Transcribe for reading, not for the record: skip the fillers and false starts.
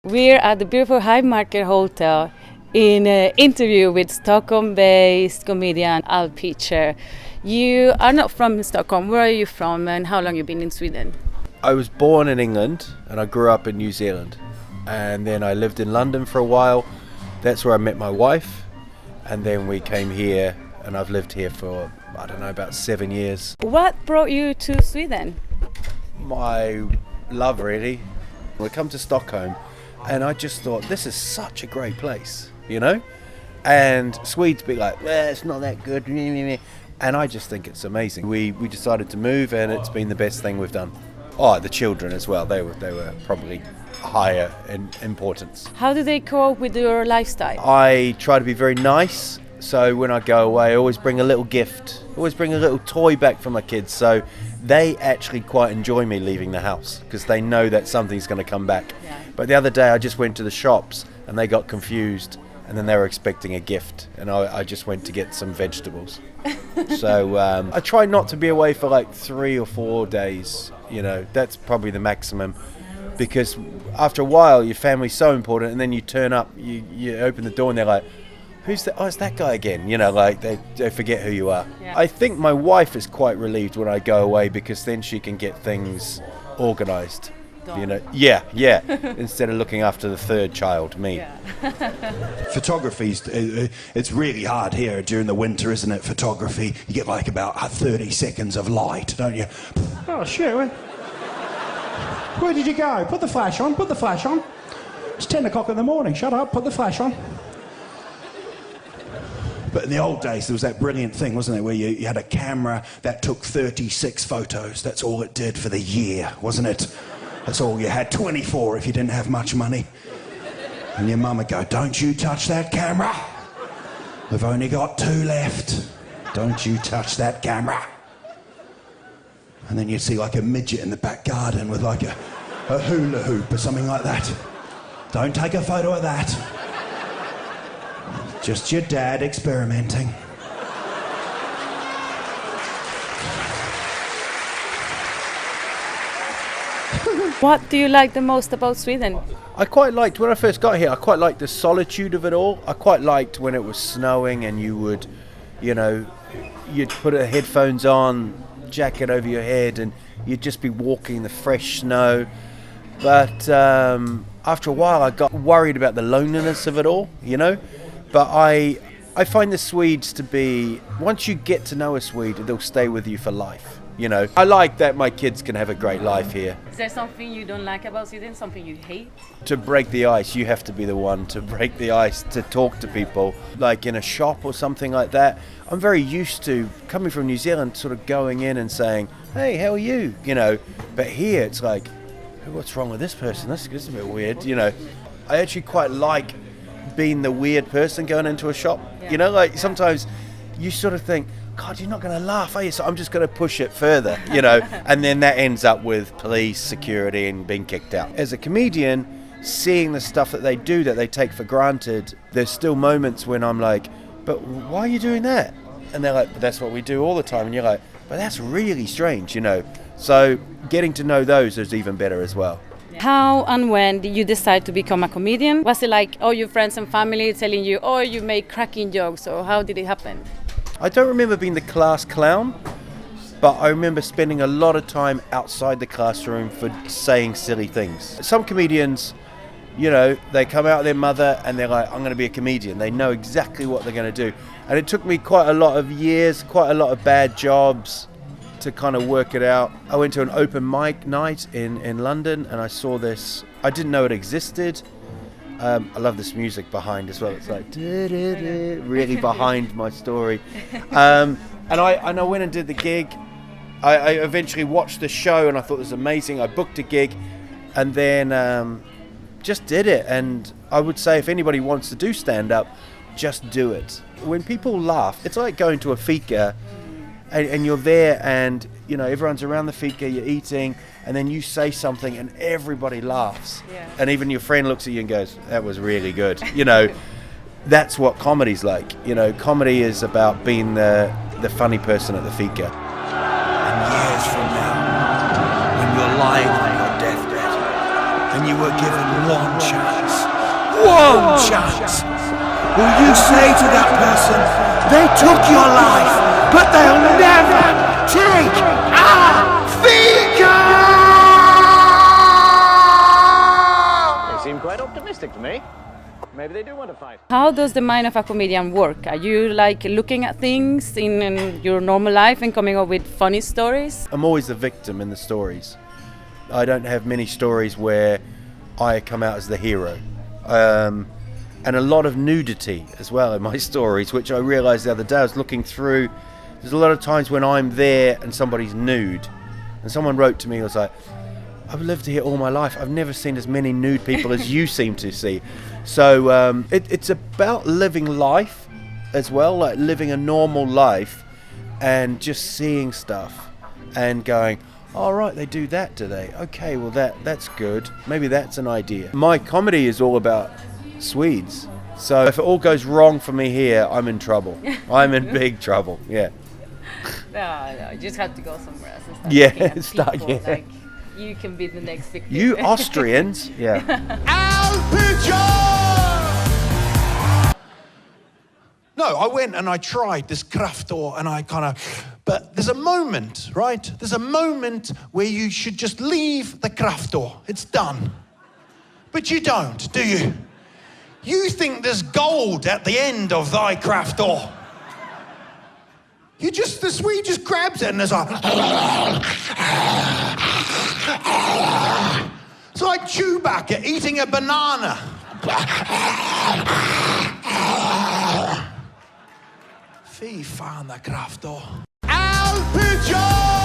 We're at the beautiful Haymarket Hotel in an interview with Stockholm-based comedian Al Pitcher. You are not from Stockholm. Where are you from and how long have you been in Sweden? I was born in England and I grew up in New Zealand. And then I lived in London for a while. That's where I met my wife. And then we came here and I've lived here for, about 7 years. What brought you to Sweden? My love, really. We come to Stockholm and I just thought, this is such a great place, And Swedes be like, it's not that good. And I just think it's amazing. We decided to move and it's been the best thing we've done. Oh, the children as well. They were probably higher in importance. How do they cope with your lifestyle? I try to be very nice. So when I go away, I always bring a little gift. Always bring a little toy back for my kids. So they actually quite enjoy me leaving the house because they know that something's going to come back. Yeah. But the other day I just went to the shops and they got confused and then they were expecting a gift and I just went to get some vegetables. So I try not to be away for like 3 or 4 days. That's probably the maximum. Because after a while, your family's so important, and then you turn up, you open the door, and they're like, "Who's that? Oh, it's that guy again." They forget who you are. Yeah. I think my wife is quite relieved when I go away because then she can get things organised. Yeah. Instead of looking after the third child, me. Yeah. Photography's it's really hard here during the winter, isn't it? Photography, you get like about 30 seconds of light, don't you? Oh shit. Where did you go? Put the flash on, It's 10 o'clock in the morning, shut up, put the flash on. But in the old days, there was that brilliant thing, wasn't it, where you had a camera that took 36 photos. That's all it did for the year, wasn't it? That's all you had, 24 if you didn't have much money. And your mum would go, "Don't you touch that camera. We've only got 2 left. Don't you touch that camera." And then you'd see like a midget in the back garden with like a hula hoop or something like that. "Don't take a photo of that. Just your dad experimenting." What do you like the most about Sweden? I quite liked, when I first got here, I quite liked the solitude of it all. I quite liked when it was snowing and you would, you'd put headphones on, jacket over your head, and you'd just be walking the fresh snow. But after a while I got worried about the loneliness of it all, But I find the Swedes to be, once you get to know a Swede, they'll stay with you for life. I like that my kids can have a great life here. Is there something you don't like about Sweden, something you hate? To break the ice, you have to be the one to break the ice, to talk to people, like in a shop or something like that. I'm very used to, coming from New Zealand, sort of going in and saying, "Hey, how are you?" But here it's like, "What's wrong with this person? This is a bit weird." I actually quite like being the weird person going into a shop. Yeah. Sometimes you sort of think, "God, you're not going to laugh, are you?" So I'm just going to push it further, And then that ends up with police, security, and being kicked out. As a comedian, seeing the stuff that they do that they take for granted, there's still moments when I'm like, "But why are you doing that?" And they're like, "But that's what we do all the time." And you're like, "But that's really strange, So getting to know those is even better as well. How and when did you decide to become a comedian? Was it like, your friends and family telling you, you make cracking jokes, or how did it happen? I don't remember being the class clown, but I remember spending a lot of time outside the classroom for saying silly things. Some comedians, they come out of their mother and they're like, "I'm going to be a comedian." They know exactly what they're going to do. And it took me quite a lot of years, quite a lot of bad jobs to kind of work it out. I went to an open mic night in London and I saw this. I didn't know it existed. I love this music behind as well. It's like really behind my story. And I went and did the gig. I eventually watched the show and I thought it was amazing. I booked a gig and then just did it. And I would say if anybody wants to do stand-up, just do it. When people laugh, it's like going to a fika and you're there and everyone's around the fika, you're eating, and then you say something and everybody laughs. Yeah. And even your friend looks at you and goes, "That was really good." That's what comedy's like. Comedy is about being the funny person at the fika. And years from now, when you're lying on your deathbed, and you were given one chance. One chance! Will you say to that person, they took your life, but they'll never take our Fika! They seem quite optimistic to me. Maybe they do want to fight. How does the mind of a comedian work? Are you like looking at things in your normal life and coming up with funny stories? I'm always the victim in the stories. I don't have many stories where I come out as the hero. And a lot of nudity as well in my stories, which I realised the other day. I was looking through, there's a lot of times when I'm there and somebody's nude. And someone wrote to me, I was like, I've lived here all my life. I've never seen as many nude people as you seem to see. So it's about living life as well, like living a normal life and just seeing stuff and going, all right, they do that today. Okay, well that's good. Maybe that's an idea. My comedy is all about Swedes. So if it all goes wrong for me here, I'm in trouble. I'm in big trouble, yeah. No, you just have to go somewhere else and start Yeah, looking at start, people, yeah. like, you can be the next victim. You Austrians, yeah. No, I went and I tried this Kraftor and I but there's a moment, right? There's a moment where you should just leave the Kraftor. It's done. But you don't, do you? You think there's gold at the end of thy Kraftor. The Swede just grabs it and there's like... It's like Chewbacca eating a banana. Fy fan, the Kraftor. Al Pujol!